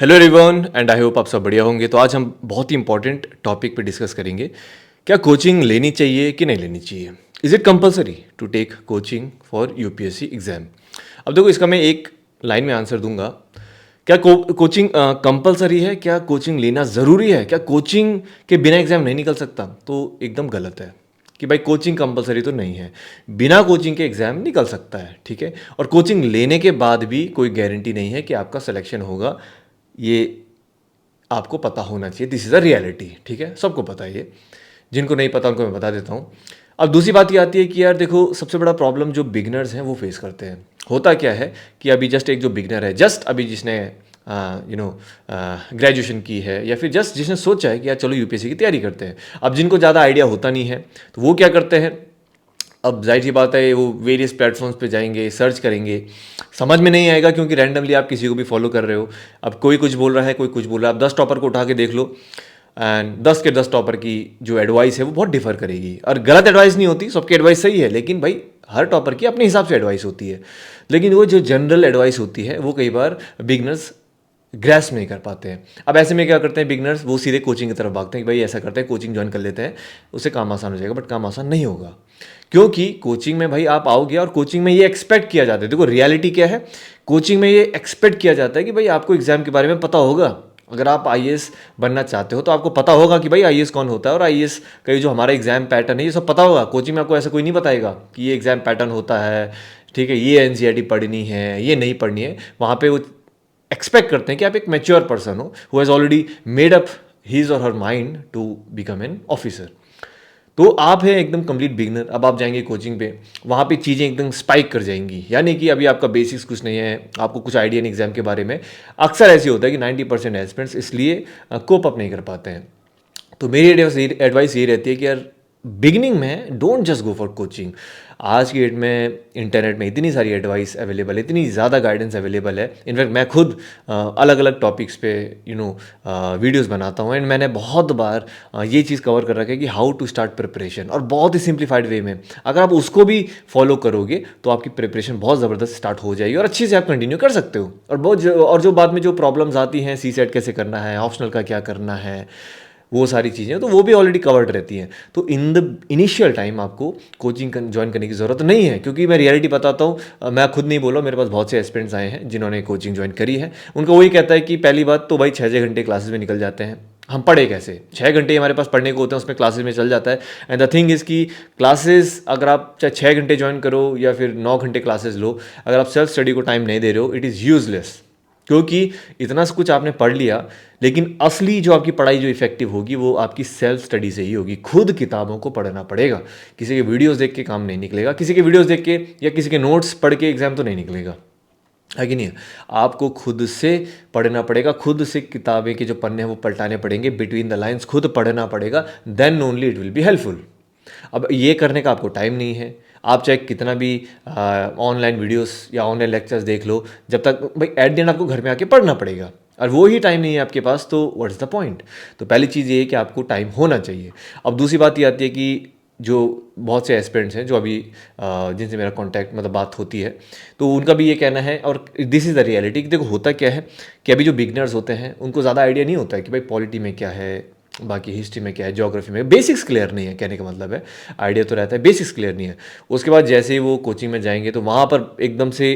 Hello everyone and I hope आप सब बढ़िया होंगे। तो आज हम बहुत ही इंपॉर्टेंट टॉपिक पे डिस्कस करेंगे। क्या कोचिंग लेनी चाहिए कि नहीं लेनी चाहिए? Is it compulsory to take coaching for UPSC exam? अब देखो, इसका मैं एक लाइन में आंसर दूंगा। क्या कोचिंग कंपलसरी है? क्या कोचिंग लेना ज़रूरी है? क्या कोचिंग के बिना एग्ज़ाम नहीं निकल सकता? तो एकदम गलत है कि भाई कोचिंग कंपलसरी तो नहीं है। बिना कोचिंग के एग्ज़ाम निकल सकता है, ठीक है। और कोचिंग लेने के बाद भी कोई गारंटी नहीं है कि आपका सिलेक्शन होगा। ये आपको पता होना चाहिए। दिस इज़ अ रियलिटी, ठीक है, सबको पता है ये। जिनको नहीं पता उनको मैं बता देता हूँ। अब दूसरी बात ये आती है कि यार देखो, सबसे बड़ा प्रॉब्लम जो बिगनर्स हैं वो फेस करते हैं। होता क्या है कि अभी जस्ट एक जो बिगनर है, जस्ट अभी जिसने ग्रेजुएशन की है, या फिर जस्ट जिसने सोचा है कि यार चलो यूपीएससी की तैयारी करते हैं। अब जिनको ज़्यादा आइडिया होता नहीं है तो वो क्या करते हैं, अब जाहिर सी बात है वो वेरियस प्लेटफॉर्म्स पे जाएंगे, सर्च करेंगे। समझ में नहीं आएगा क्योंकि रैंडमली आप किसी को भी फॉलो कर रहे हो। अब कोई कुछ बोल रहा है, कोई कुछ बोल रहा है। अब 10 टॉपर को उठा के देख लो एंड 10 के 10 टॉपर की जो एडवाइस है वो बहुत डिफर करेगी। और गलत एडवाइस नहीं होती, सबकी एडवाइस सही है, लेकिन भाई हर टॉपर की अपने हिसाब से एडवाइस होती है। लेकिन वो जो जनरल एडवाइस होती है वो कई बार बिगनर्स ग्रेस्प नहीं कर पाते हैं। अब ऐसे में क्या करते हैं बिगनर्स, वो सीधे कोचिंग की तरफ भागते हैं कि भाई ऐसा करते हैं कोचिंग ज्वाइन कर लेते हैं, उससे काम आसान हो जाएगा। बट काम आसान नहीं होगा, क्योंकि कोचिंग में भाई आप आओगे और कोचिंग में ये एक्सपेक्ट किया जाता है। देखो रियलिटी क्या है, कोचिंग में ये एक्सपेक्ट किया जाता है कि भाई आपको एग्जाम के बारे में पता होगा। अगर आप आईएएस बनना चाहते हो तो आपको पता होगा कि भाई आईएएस कौन होता है, और आईएएस का जो हमारा एग्जाम पैटर्न है ये सब पता होगा। कोचिंग में आपको ऐसा कोई नहीं बताएगा कि ये एग्जाम पैटर्न होता है, ठीक है, ये एनसीईआरटी पढ़नी है, ये नहीं पढ़नी है। वहाँ पे वो एक्सपेक्ट करते हैं कि आप एक मैच्योर पर्सन हो who has already made up his और her mind to become an officer. तो आप हैं एकदम कंप्लीट बिगनर। अब आप जाएंगे कोचिंग पे, वहाँ पे चीज़ें एकदम स्पाइक कर जाएंगी, यानी कि अभी आपका बेसिक्स कुछ नहीं है, आपको कुछ आइडिया नहीं एग्जाम के बारे में। अक्सर ऐसे होता है कि 90% एस्पिरेंट्स इसलिए कोप अप नहीं कर पाते हैं। तो मेरी एडवाइस ये रहती है कि यार बिगिनिंग में don't just go for coaching. आज की डेट में इंटरनेट में इतनी सारी एडवाइस अवेलेबल है, इतनी ज़्यादा गाइडेंस अवेलेबल है। इनफैक्ट मैं खुद अलग अलग टॉपिक्स पे वीडियोस बनाता हूँ, एंड मैंने बहुत बार ये चीज़ कवर कर रखा है कि हाउ टू स्टार्ट प्रिपरेशन, और बहुत ही सिंप्लीफाइड वे में। अगर आप उसको भी फॉलो करोगे तो आपकी प्रिपरेशन बहुत ज़बरदस्त स्टार्ट हो जाएगी और अच्छे से आप कंटिन्यू कर सकते हो। और जो बाद में जो प्रॉब्लम्स आती हैं, सी सेट कैसे करना है, ऑप्शनल का क्या करना है, वो सारी चीज़ें तो वो भी ऑलरेडी कवर्ड रहती हैं। तो इन द इनिशियल टाइम आपको कोचिंग ज्वाइन करने की ज़रूरत नहीं है, क्योंकि मैं रियलिटी बताता हूँ। मैं खुद नहीं बोला, मेरे पास बहुत से एस्पिरेंट्स आए हैं जिन्होंने कोचिंग ज्वाइन करी है। उनका वही कहता है कि पहली बात तो भाई 6-6 घंटे क्लासेस में निकल जाते हैं। हम पढ़े कैसे? 6 घंटे हमारे पास पढ़ने को होते हैं, उसमें क्लासेस में चल जाता है। एंड द थिंग इज़ कि क्लासेस अगर आप चाहे 6 घंटे ज्वाइन करो या फिर 9 घंटे क्लासेस लो, अगर आप सेल्फ स्टडी को टाइम नहीं दे रहे हो, इट इज़ यूजलेस। क्योंकि इतना सब कुछ आपने पढ़ लिया, लेकिन असली जो आपकी पढ़ाई जो इफेक्टिव होगी वो आपकी सेल्फ स्टडी से ही होगी। खुद किताबों को पढ़ना पड़ेगा, किसी के वीडियोस देख के काम नहीं निकलेगा, किसी के वीडियोस देख के या किसी के नोट्स पढ़ के एग्जाम तो नहीं निकलेगा, है कि नहीं? आपको खुद से पढ़ना पड़ेगा, खुद से किताबें के जो पन्ने हैं वो पलटाने पड़ेंगे, बिटवीन द लाइन्स खुद पढ़ना पड़ेगा, then only it will be helpful. अब ये करने का आपको टाइम नहीं है। आप चाहे कितना भी ऑनलाइन वीडियोस या ऑनलाइन लेक्चर्स देख लो, जब तक भाई एट द एंड आपको घर में आके पढ़ना पड़ेगा, और वो ही टाइम नहीं है आपके पास, तो व्हाट्स द पॉइंट? तो पहली चीज़ ये है कि आपको टाइम होना चाहिए। अब दूसरी बात ये आती है कि जो बहुत से एस्पिरेंट्स हैं जो अभी जिनसे मेरा कांटेक्ट मतलब बात होती है, तो उनका भी ये कहना है, और दिस इज़ द रियलिटी, कि देखो होता क्या है कि अभी जो बिगनर्स होते हैं उनको ज़्यादा आइडिया नहीं होता है कि भाई पॉलिटी में क्या है, बाकी हिस्ट्री में क्या है, ज्योग्राफी में। बेसिक्स क्लियर नहीं है, कहने का मतलब है आइडिया तो रहता है, बेसिक्स क्लियर नहीं है। उसके बाद जैसे ही वो कोचिंग में जाएंगे तो वहाँ पर एकदम से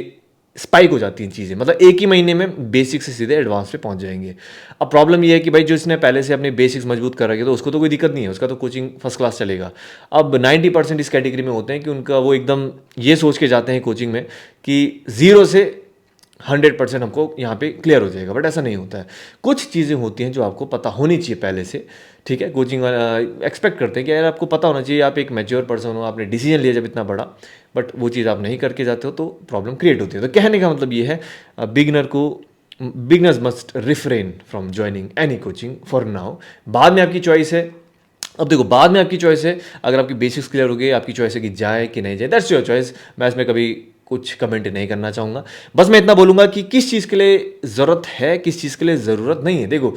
स्पाइक हो जाती हैं चीज़ें, मतलब एक ही महीने में बेसिक से सीधे एडवांस पे पहुंच जाएंगे। अब प्रॉब्लम ये है कि भाई जो इसने पहले से अपने बेसिक्स मजबूत कर रखे तो उसको तो कोई दिक्कत नहीं है, उसका तो कोचिंग फर्स्ट क्लास चलेगा। अब 90% इस कैटेगरी में होते हैं कि उनका वो एकदम ये सोच के जाते हैं कोचिंग में कि 0 से 100% हमको यहाँ पे क्लियर हो जाएगा, बट ऐसा नहीं होता है। कुछ चीज़ें होती हैं जो आपको पता होनी चाहिए पहले से, ठीक है। कोचिंग वाला एक्सपेक्ट करते हैं कि यार आपको पता होना चाहिए, आप एक मैच्योर पर्सन हो, आपने डिसीजन लिया जब इतना बड़ा, बट वो चीज़ आप नहीं करके जाते हो तो प्रॉब्लम क्रिएट होती है। तो कहने का मतलब ये है, beginners must refrain from joining any coaching for now. बाद में आपकी चॉइस है। अब देखो, बाद में आपकी चॉइस है, अगर आपकी बेसिक्स क्लियर हो गई, आपकी चॉइस है कि जाए कि नहीं जाए, दैट्स योर चॉइस। मैं इसमें कभी कुछ कमेंट नहीं करना चाहूँगा। बस मैं इतना बोलूँगा कि किस चीज़ के लिए ज़रूरत है, किस चीज़ के लिए ज़रूरत नहीं है। देखो,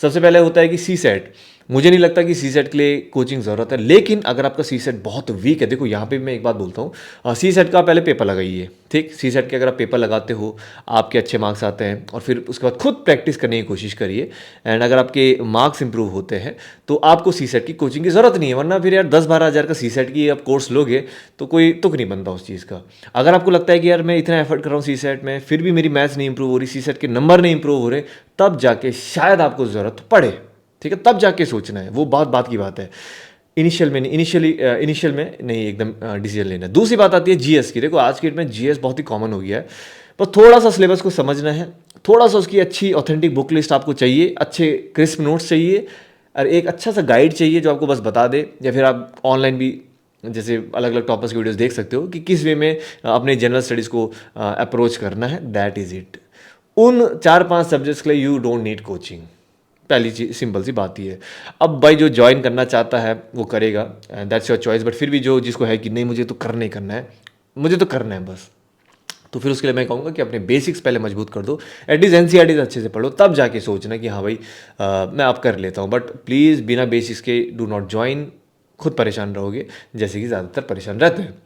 सबसे पहले होता है कि सी सेट। मुझे नहीं लगता कि सी सेट के लिए कोचिंग ज़रूरत है, लेकिन अगर आपका सी सेट बहुत वीक है, देखो यहाँ पे मैं एक बात बोलता हूँ, सी सेट का पहले पेपर लगाइए, ठीक। सी सेट के अगर आप पेपर लगाते हो, आपके अच्छे मार्क्स आते हैं, और फिर उसके बाद खुद प्रैक्टिस करने की कोशिश करिए, एंड अगर आपके मार्क्स इंप्रूव होते हैं तो आपको सी सेट की कोचिंग की ज़रूरत नहीं है। वरना फिर यार 10-12 हज़ार का सी सेट की आप कोर्स लोगे तो कोई तुक नहीं बनता उस चीज़ का। अगर आपको लगता है कि यार मैं इतना एफर्ट कर रहा हूँ सी सेट में, फिर भी मेरी मैथ्स नहीं इंप्रूव हो रही, सी सेट के नंबर नहीं इंप्रूव हो रहे, तब जाके शायद आपको ज़रूरत पड़े, ठीक है, तब जाके सोचना है। वो बात की बात है, इनिशियल में नहीं एकदम डिसीजन लेना है। दूसरी बात आती है जीएस की। देखो आज की डेट में जीएस बहुत ही कॉमन हो गया है, बस थोड़ा सा सिलेबस को समझना है, थोड़ा सा उसकी अच्छी ऑथेंटिक बुक लिस्ट आपको चाहिए, अच्छे क्रिस्प नोट्स चाहिए, और एक अच्छा सा गाइड चाहिए जो आपको बस बता दे। या फिर आप ऑनलाइन भी जैसे अलग अलग टॉपिक्स की वीडियोस देख सकते हो कि किस वे में अपने जनरल स्टडीज़ को अप्रोच करना है। That is it. उन 4-5 सब्जेक्ट्स के लिए यू डोंट नीड कोचिंग। पहली चीज सिंपल सी बात ही है। अब भाई जो ज्वाइन करना चाहता है वो करेगा, दैट्स योर चॉइस, बट फिर भी जो जिसको है कि नहीं मुझे तो करना ही करना है, मुझे तो करना है बस, तो फिर उसके लिए मैं कहूँगा कि अपने बेसिक्स पहले मजबूत कर दो, एटलीस्ट एनसीईआरटी अच्छे से पढ़ो, तब जाके सोचना कि हाँ भाई मैं अब कर लेता हूँ। बट प्लीज़ बिना बेसिक्स के डू नॉट ज्वाइन, खुद परेशान रहोगे जैसे कि ज़्यादातर परेशान रहते हैं।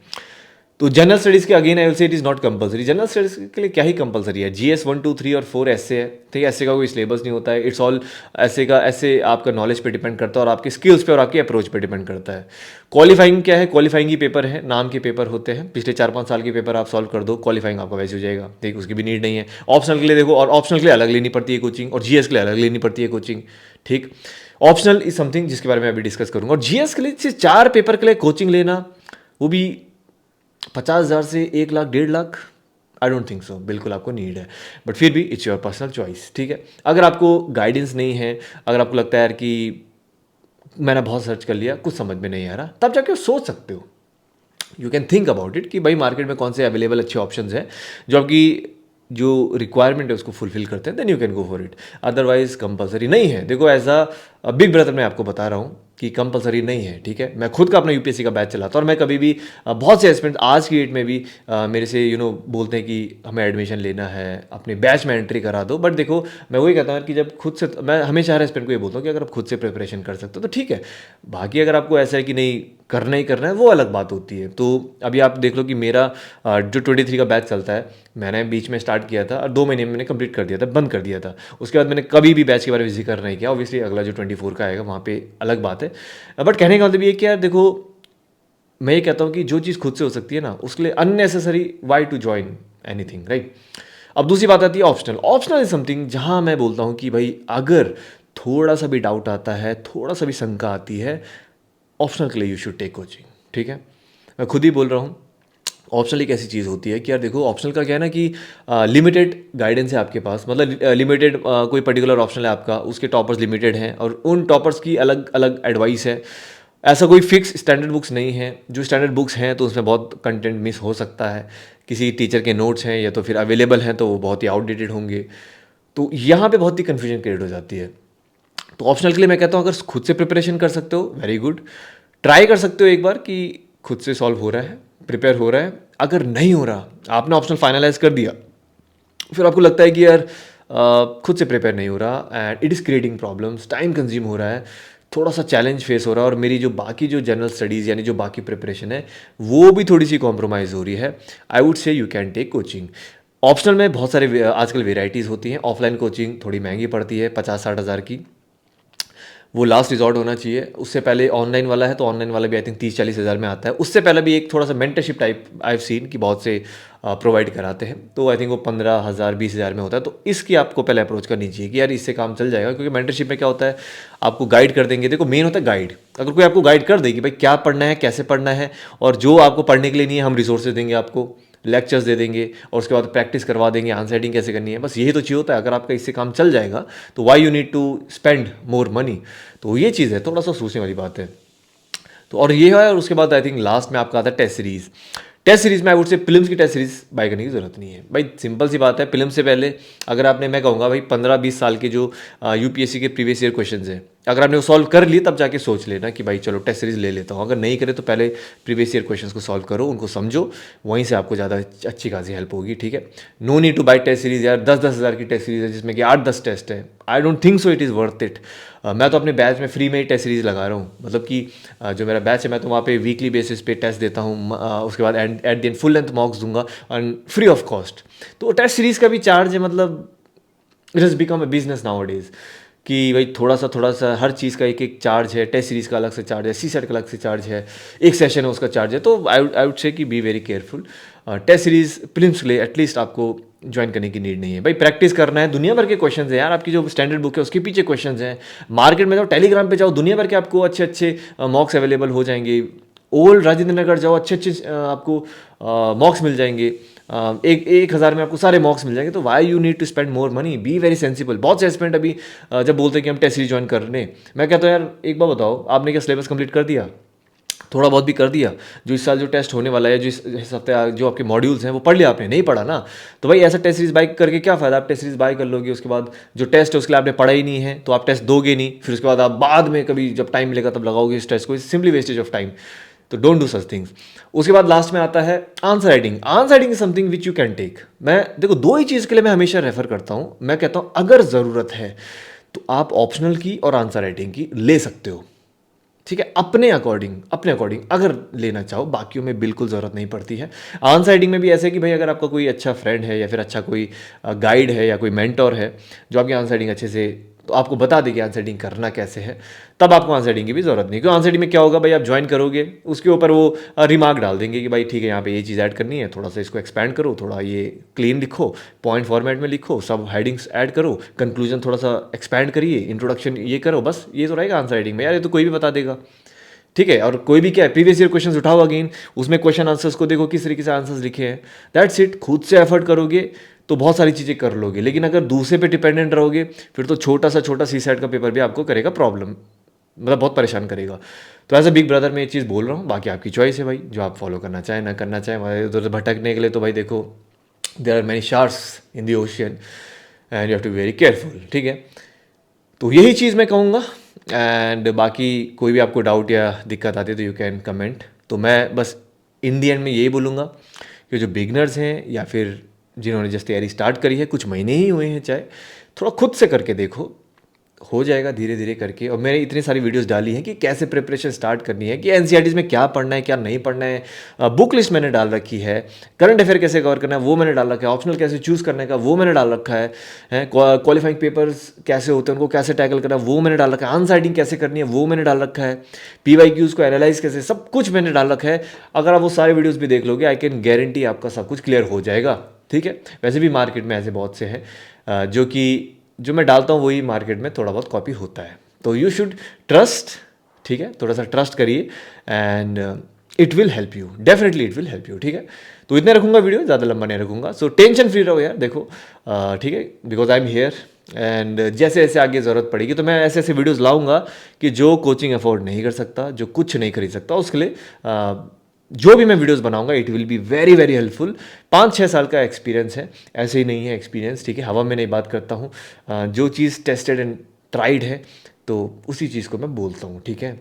तो जनरल स्टडीज़ के again I will say it is not compulsory. General studies के लिए क्या ही कंपलसरी है, जीएस 1, 2, 3 और 4 ऐसे है, ठीक है। ऐसे का कोई सिलेबस नहीं होता है, इट्स ऑल ऐसे आपका नॉलेज पे डिपेंड करता है और आपके स्किल्स पे और आपके अप्रोच पे डिपेंड करता है। क्वालिफाइंग क्या है, क्वालिफाइंग ही पेपर है, नाम के पेपर होते हैं, पिछले 4-5 साल के पेपर आप सॉल्व कर दो, क्वालिफाइंग आपका वैसे हो जाएगा, ठीक, उसकी भी नीड नहीं है। ऑप्शनल के लिए देखो, और ऑप्शनल के लिए अलग लेनी पड़ती है कोचिंग, और जीएस के लिए अलग लेनी पड़ती है कोचिंग, ठीक। ऑप्शनल इज समथिंग जिसके बारे में अभी डिस्कस करूंगा। और जीएस के लिए सिर्फ 4 पेपर के लिए कोचिंग लेना, वो भी 50,000 से 1 lakh 1.5 lakh, I don't think so, बिल्कुल आपको नीड है। बट फिर भी इट्स योर पर्सनल चॉइस, ठीक है। अगर आपको गाइडेंस नहीं है, अगर आपको लगता है यार कि मैंने बहुत सर्च कर लिया, कुछ समझ में नहीं आ रहा, तब जाके सोच सकते हो, you can think about it कि भाई मार्केट में कौन से अवेलेबल अच्छे ऑप्शंस हैं जो आपकी जो रिक्वायरमेंट है उसको फुलफिल करते हैं, then you can go for it. Otherwise compulsory नहीं है। देखो एज अ बिग ब्रदर मैं आपको बता रहा हूँ कि कंपलसरी नहीं है, ठीक है। मैं खुद का अपना यूपीएससी का बैच चलाता हूँ, और मैं कभी भी बहुत से एस्पिरेंट्स आज की डेट में भी मेरे से बोलते हैं कि हमें एडमिशन लेना है, अपने बैच में एंट्री करा दो। बट देखो मैं वही कहता हूँ कि जब खुद से, मैं हमेशा हर एस्पिरेंट को ये बोलता हूँ कि अगर आप खुद से प्रिपरेशन कर सकते हो तो ठीक है, बाकी अगर आपको ऐसा है कि नहीं करना ही करना है, वो अलग बात होती है। तो अभी आप देख लो कि मेरा जो 23 का बैच चलता है, मैंने बीच में स्टार्ट किया था और 2 महीने में मैंने कंप्लीट कर दिया था, बंद कर दिया था। उसके बाद मैंने कभी भी बैच के बारे में जिक्र नहीं किया। ऑब्वियसली अगला जो 24 का आएगा वहाँ पे अलग बात है। बट कहने का मतलब ये कि यार देखो, मैं ये कहता हूँ कि जो चीज़ खुद से हो सकती है ना, उसके लिए unnecessary why to join anything, right. अब दूसरी बात आती है ऑप्शनल। ऑप्शनल इज समथिंग जहाँ मैं बोलता हूँ कि भाई अगर थोड़ा सा भी डाउट आता है, थोड़ा सा भी शंका आती है, ऑप्शनल के लिए यू शुड टेक कोचिंग, ठीक है। मैं खुद ही बोल रहा हूँ, ऑप्शनल एक ऐसी चीज़ होती है कि यार देखो ऑप्शनल का क्या है ना कि लिमिटेड गाइडेंस है आपके पास, मतलब लिमिटेड कोई पर्टिकुलर ऑप्शनल है आपका, उसके टॉपर्स लिमिटेड हैं और उन टॉपर्स की अलग अलग एडवाइस है। ऐसा कोई फिक्स स्टैंडर्ड बुक्स नहीं है। जो स्टैंडर्ड बुक्स हैं तो उसमें बहुत कंटेंट मिस हो सकता है, किसी टीचर के नोट्स हैं या तो फिर अवेलेबल हैं तो वो बहुत ही आउटडेटेड होंगे, तो यहाँ पे बहुत ही कन्फ्यूजन क्रिएट हो जाती है। तो ऑप्शनल के लिए मैं कहता हूँ अगर खुद से प्रिपरेशन कर सकते हो वेरी गुड, ट्राई कर सकते हो एक बार कि खुद से सॉल्व हो रहा है, प्रिपेयर हो रहा है। अगर नहीं हो रहा, आपने ऑप्शनल फाइनलाइज कर दिया, फिर आपको लगता है कि यार खुद से प्रिपेयर नहीं हो रहा and it is creating problems, time consume हो रहा है, थोड़ा सा चैलेंज फेस हो रहा है, और मेरी जो बाकी जो जनरल स्टडीज़ यानी जो बाकी प्रिपरेशन है वो भी थोड़ी सी कॉम्प्रोमाइज़ हो रही है, I would say you can take coaching. Optional में बहुत सारे आजकल वेराइटीज़ होती हैं। ऑफलाइन कोचिंग थोड़ी महंगी पड़ती है, 50-60 हज़ार की, वो लास्ट रिजॉर्ट होना चाहिए। उससे पहले ऑनलाइन वाला है तो ऑनलाइन वाला भी आई थिंक 30-40 हज़ार में आता है। उससे पहले भी एक थोड़ा सा mentorship type I have seen कि बहुत से प्रोवाइड कराते हैं, तो आई थिंक वो 15,000 20,000 में होता है। तो इसकी आपको पहले अप्रोच करनी चाहिए कि यार इससे काम चल जाएगा, क्योंकि मेंटरशिप में क्या होता है, आपको गाइड कर देंगे। देखो मेन होता है गाइड। अगर कोई आपको गाइड कर दे कि भाई क्या पढ़ना है, कैसे पढ़ना है, और जो आपको पढ़ने के लिए नहीं है हम रिसोर्सेज देंगे, आपको लेक्चर्स दे देंगे और उसके बाद प्रैक्टिस करवा देंगे, आंसर राइटिंग कैसे करनी है, बस यही तो चाहिए होता है। अगर आपका इससे काम चल जाएगा तो why you need to spend more money. तो ये चीज़ है, थोड़ा सा सोचने वाली बात है। तो और ये है, और उसके बाद आई थिंक लास्ट में आपका आता है टेस्ट सीरीज़। टेस्ट सीरीज़ में आई वुड से फिल्म्स की टेस्ट सीरीज़ बाय करने की ज़रूरत नहीं है भाई, सिंपल सी बात है। फिल्म से पहले अगर आपने, मैं कहूँगा भाई 15-20 साल के जो यूपीएससी के प्रीवियस ईयर क्वेश्चन हैं अगर आपने वो सॉल्व कर ली तब जाके सोच लेना कि भाई चलो टेस्ट सीरीज ले लेता हूँ। अगर नहीं करे तो पहले प्रीवियस ईयर क्वेश्चंस को सॉल्व करो, उनको समझो, वहीं से आपको ज़्यादा अच्छी खासी हेल्प होगी, ठीक है। No need to buy test series यार, 10-10 हज़ार की टेस्ट सीरीज है जिसमें कि 8-10 टेस्ट है। I don't think so it is worth it. मैं तो अपने बैच में फ्री में ही टेस्ट सीरीज लगा रहा हूँ, मतलब कि जो मेरा बैच है मैं तो वहाँ पे वीकली बेसिस पे टेस्ट देता हूँ, उसके बाद at the end full length मॉक्स दूंगा एंड फ्री ऑफ कॉस्ट। तो टेस्ट सीरीज का भी चार्ज है, मतलब it has become a business now days कि भाई थोड़ा सा हर चीज़ का एक एक चार्ज है। टेस्ट सीरीज़ का अलग से चार्ज है, सी सेट का अलग से चार्ज है, एक सेशन है उसका चार्ज है। तो आई वुड से कि be very careful. Test series prelims के लिए एटलीस्ट आपको ज्वाइन करने की नीड नहीं है। भाई प्रैक्टिस करना है, दुनिया भर के क्वेश्चंस हैं यार, आपकी जो स्टैंडर्ड बुक है उसके पीछे क्वेश्चंस हैं। मार्केट में जाओ, टेलीग्राम पे जाओ, दुनिया भर के आपको अच्छे अच्छे मॉक्स अवेलेबल हो जाएंगे। ओल्ड राजेंद्र नगर जाओ, अच्छे अच्छे आपको मॉक्स मिल जाएंगे। एक हज़ार में आपको सारे मॉक्स मिल जाएंगे। तो why you need to spend more money, be very sensible. बहुत से एस्पिरेंट अभी जब बोलते हैं कि हम टेस्ट सीरीज ज्वाइन करने, मैं कहता हूँ यार एक बार बताओ, आपने क्या सिलेबस कंप्लीट कर दिया? थोड़ा बहुत भी कर दिया? जो इस साल जो टेस्ट होने वाला है, जो इस हफ्ते जो आपके मॉड्यूल्स हैं वो पढ़ लिया आपने? नहीं पढ़ा ना। तो भाई ऐसा टेस्ट सीरीज बाय करके क्या फ़ायदा? आप टेस्ट सीरीज बाय कर लोगे, उसके बाद जो टेस्ट है उसके लिए आपने पढ़ा ही नहीं है, तो आप टेस्ट दोगे नहीं, फिर उसके बाद आप बाद में कभी जब टाइम मिलेगा तब लगाओगे इस टेस्ट को। Simply wastage of time. तो डोंट डू सच थिंग्स। उसके बाद लास्ट में आता है answer writing. Answer writing is something which you can take. मैं देखो दो ही चीज़ के लिए मैं हमेशा रेफर करता हूँ। मैं कहता हूँ अगर ज़रूरत है तो आप ऑप्शनल की और आंसर राइटिंग की ले सकते हो, ठीक है, अपने अकॉर्डिंग अगर लेना चाहो। बाकियों में बिल्कुल ज़रूरत नहीं पड़ती है। आंसर राइटिंग में भी ऐसे कि भाई अगर आपका कोई अच्छा फ्रेंड है या फिर अच्छा कोई गाइड है या कोई मेंटोर है जो आपकी आंसर राइटिंग अच्छे से तो आपको बता देगी आंसर राइटिंग करना कैसे है, तब आपको आंसर राइटिंग की भी ज़रूरत नहीं। क्योंकि आंसर राइटिंग में क्या होगा भाई, आप ज्वाइन करोगे उसके ऊपर वो रिमार्क डाल देंगे कि भाई ठीक है यहाँ पे ये चीज़ ऐड करनी है, थोड़ा सा इसको एक्सपैंड करो, थोड़ा ये क्लीन लिखो, पॉइंट फॉर्मेट में लिखो, सब हेडिंग्स ऐड करो, कंक्लूजन थोड़ा सा एक्सपैंड करिए, इंट्रोडक्शन ये करो, बस ये तो रहेगा आंसर राइटिंग में। यार ये तो कोई भी बता देगा, ठीक है। और कोई भी क्या है, प्रीवियस ईयर क्वेश्चन उठाओ अगेन, उसमें क्वेश्चन आंसर्स को देखो किस तरीके से आंसर्स लिखे हैं, दैट्स इट। खुद से एफर्ट करोगे तो बहुत सारी चीज़ें कर लोगे, लेकिन अगर दूसरे पे डिपेंडेंट रहोगे फिर तो छोटा सी सेट का पेपर भी आपको करेगा प्रॉब्लम, मतलब बहुत परेशान करेगा। तो एज अ बिग ब्रदर मैं ये चीज़ बोल रहा हूँ, बाकी आपकी चॉइस है भाई, जो आप फॉलो करना चाहें ना करना चाहें। हमारे उधर भटकने के लिए तो भाई देखो there are many sharks in the ocean and you have to be very careful, ठीक है। तो यही चीज़ मैं कहूँगा। एंड बाकी कोई भी आपको डाउट या दिक्कत आती है तो यू कैन कमेंट। तो मैं बस इन दी एंड में यही बोलूँगा कि जो बिगनर्स हैं या फिर जिन्होंने जस्ट तैयारी स्टार्ट करी है, कुछ महीने ही हुए हैं चाहे, थोड़ा खुद से करके देखो, हो जाएगा धीरे धीरे करके। और मैंने इतनी सारी वीडियोस डाली हैं कि कैसे प्रिपरेशन स्टार्ट करनी है, कि एनसीईआरटीज़ में क्या पढ़ना है क्या नहीं पढ़ना है। बुक लिस्ट मैंने डाल रखी है, करंट अफेयर कैसे कवर करना है वो मैंने डाल रखा है, ऑप्शनल कैसे चूज़ करने का वो मैंने डाल रखा है, क्वालिफाइंग पेपर्स कैसे होते हैं उनको कैसे टैकल करना है वो मैंने डाल रखा है, आंसर राइटिंग कैसे करनी है वो मैंने डाल रखा है, PYQs को एनालाइज कैसे, सब कुछ मैंने डाल रखा है। अगर आप वो सारे वीडियोज़ भी देख लोगे, आई कैन गारंटी आपका सब कुछ क्लियर हो जाएगा, ठीक है। वैसे भी मार्केट में ऐसे बहुत से हैं जो मैं डालता हूँ वही मार्केट में थोड़ा बहुत कॉपी होता है। तो यू शुड ट्रस्ट, ठीक है, थोड़ा सा ट्रस्ट करिए and it will help you, definitely it will help you, ठीक है। तो इतने रखूँगा वीडियो, ज़्यादा लंबा नहीं रखूँगा। सो टेंशन फ्री रहो यार, देखो ठीक है, because I am here and जैसे जैसे आगे ज़रूरत पड़ेगी तो मैं ऐसे ऐसे वीडियोज़ लाऊंगा कि जो कोचिंग अफोर्ड नहीं कर सकता, जो कुछ नहीं खरीद सकता, उसके लिए जो भी मैं वीडियोस बनाऊंगा it will be very very helpful. 5-6 साल का एक्सपीरियंस है, ऐसे ही नहीं है एक्सपीरियंस, ठीक है, हवा में नहीं बात करता हूँ। जो चीज़ टेस्टेड एंड ट्राइड है तो उसी चीज़ को मैं बोलता हूँ, ठीक है।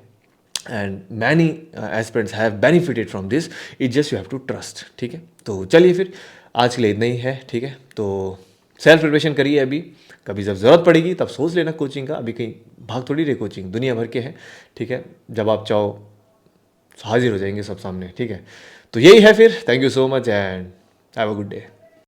And many aspirants have benefited from this, it just you have to trust, ठीक है। तो चलिए फिर आज के लिए इतना ही है, ठीक है। तो सेल्फ प्रिपरेशन करिए अभी, कभी जब ज़रूरत पड़ेगी तब सोच लेना कोचिंग का, अभी कहीं भाग थोड़ी रही, कोचिंग दुनिया भर के हैं, ठीक है। जब आप चाहो हाजिर हो जाएंगे सब सामने, ठीक है। तो यही है फिर, thank you so much and have a good day.